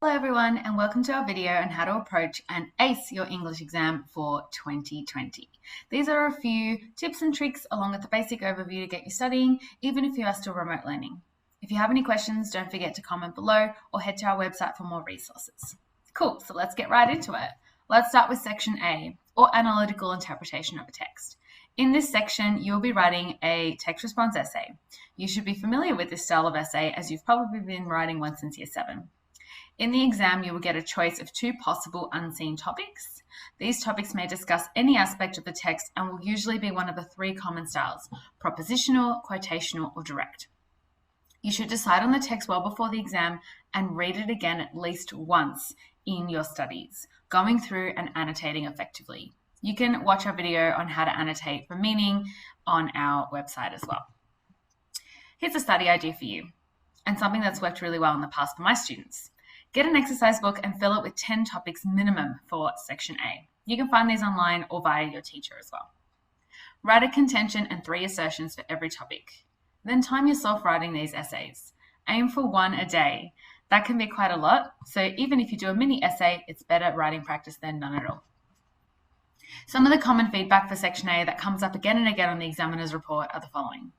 Hello everyone and welcome to our video on how to approach and ace your English exam for 2020. These are a few tips and tricks along with the basic overview to get you studying even if you are still remote learning. If you have any questions, don't forget to comment below or head to our website for more resources. Cool, so let's get right into it. Let's start with section A, or analytical interpretation of a text. In this section, you'll be writing a text response essay. You should be familiar with this style of essay as you've probably been writing one since year 7. In the exam, you will get a choice of 2 possible unseen topics. These topics may discuss any aspect of the text and will usually be one of the 3 common styles: propositional, quotational, or direct. You should decide on the text well before the exam and read it again at least once in your studies, going through and annotating effectively. You can watch our video on how to annotate for meaning on our website as well. Here's a study idea for you, and something that's worked really well in the past for my students. Get an exercise book and fill it with 10 topics minimum for section A. You can find these online or via your teacher as well. Write a contention and 3 assertions for every topic. Then time yourself writing these essays. Aim for 1 a day. That can be quite a lot, so even if you do a mini essay, it's better writing practice than none at all. Some of the common feedback for section A that comes up again and again on the examiner's report are the following.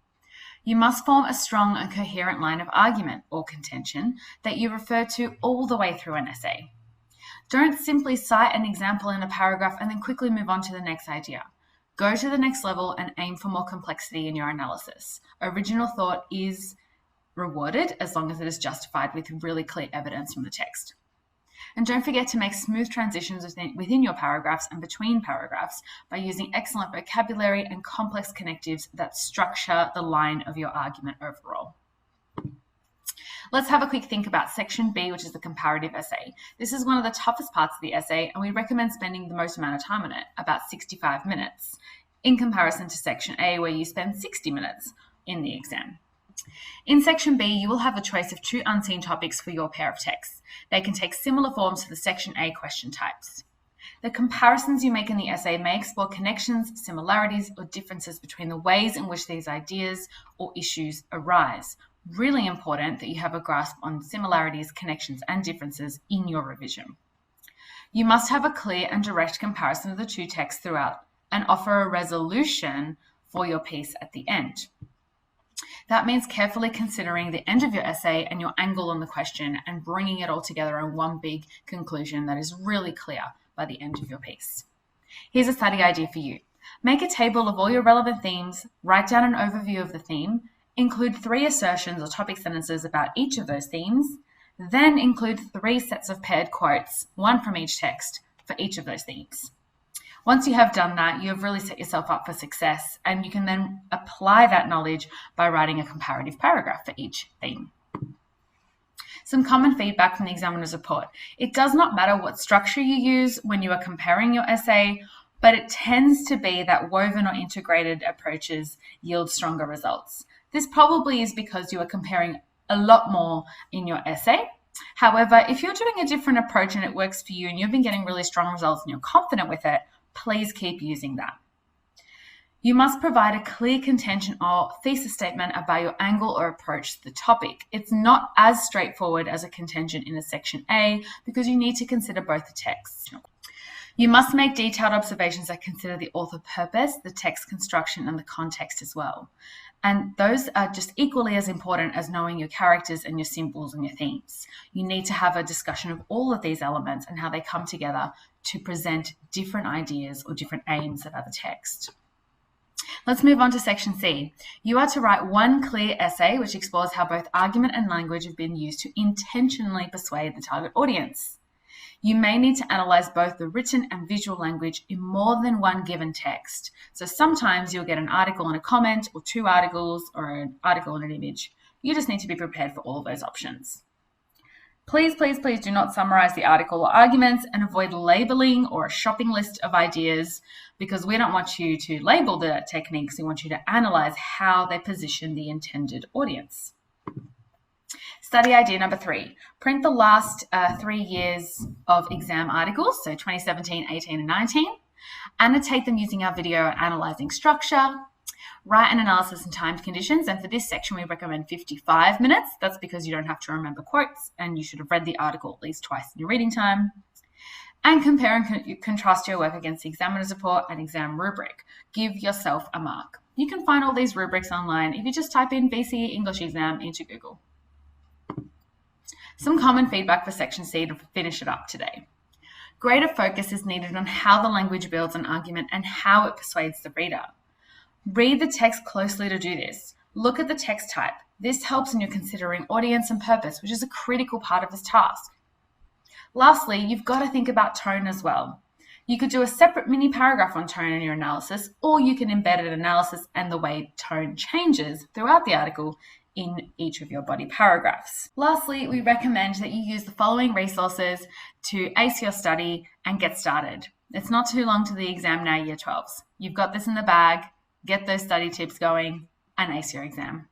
You must form a strong and coherent line of argument or contention that you refer to all the way through an essay. Don't simply cite an example in a paragraph and then quickly move on to the next idea. Go to the next level and aim for more complexity in your analysis. Original thought is rewarded as long as it is justified with really clear evidence from the text. And don't forget to make smooth transitions within your paragraphs and between paragraphs by using excellent vocabulary and complex connectives that structure the line of your argument overall. Let's have a quick think about section B, which is the comparative essay. This is one of the toughest parts of the essay, and we recommend spending the most amount of time on it, about 65 minutes, in comparison to section A, where you spend 60 minutes in the exam. In section B, you will have a choice of 2 unseen topics for your pair of texts. They can take similar forms to the section A question types. The comparisons you make in the essay may explore connections, similarities, or differences between the ways in which these ideas or issues arise. Really important that you have a grasp on similarities, connections, and differences in your revision. You must have a clear and direct comparison of the 2 texts throughout and offer a resolution for your piece at the end. That means carefully considering the end of your essay and your angle on the question and bringing it all together in one big conclusion that is really clear by the end of your piece. Here's a study idea for you. Make a table of all your relevant themes, write down an overview of the theme, include 3 assertions or topic sentences about each of those themes, then include 3 sets of paired quotes, 1 from each text, for each of those themes. Once you have done that, you have really set yourself up for success, and you can then apply that knowledge by writing a comparative paragraph for each theme. Some common feedback from the examiner's report. It does not matter what structure you use when you are comparing your essay, but it tends to be that woven or integrated approaches yield stronger results. This probably is because you are comparing a lot more in your essay. However, if you're doing a different approach and it works for you and you've been getting really strong results and you're confident with it, please keep using that. You must provide a clear contention or thesis statement about your angle or approach to the topic. It's not as straightforward as a contention in a section A because you need to consider both the texts. You must make detailed observations that consider the author purpose, the text construction, and the context as well. And those are just equally as important as knowing your characters and your symbols and your themes. You need to have a discussion of all of these elements and how they come together to present different ideas or different aims about the text. Let's move on to section C. You are to write 1 clear essay which explores how both argument and language have been used to intentionally persuade the target audience. You may need to analyze both the written and visual language in more than one given text. So sometimes you'll get an article and a comment, or 2 articles, or an article and an image. You just need to be prepared for all of those options. Please, please, please do not summarize the article or arguments, and avoid labeling or a shopping list of ideas, because we don't want you to label the techniques. We want you to analyze how they position the intended audience. Study idea number 3. Print the last 3 years of exam articles, so 2017, 18, and 19. Annotate them using our video on analyzing structure. Write an analysis in timed conditions, and for this section we recommend 55 minutes. That's because you don't have to remember quotes and you should have read the article at least twice in your reading time. And compare and contrast your work against the examiner's report and exam rubric. Give yourself a mark. You can find all these rubrics online if you just type in VCE English exam into Google. Some common feedback for section C to finish it up today. Greater focus is needed on how the language builds an argument and how it persuades the reader. Read the text closely to do this. Look at the text type. This helps when you're considering audience and purpose, which is a critical part of this task. Lastly, you've got to think about tone as well. You could do a separate mini paragraph on tone in your analysis, or you can embed an analysis and the way tone changes throughout the article in each of your body paragraphs. Lastly, we recommend that you use the following resources to ace your study and get started. It's not too long to the exam now, Year 12s. You've got this in the bag. Get those study tips going and ace your exam.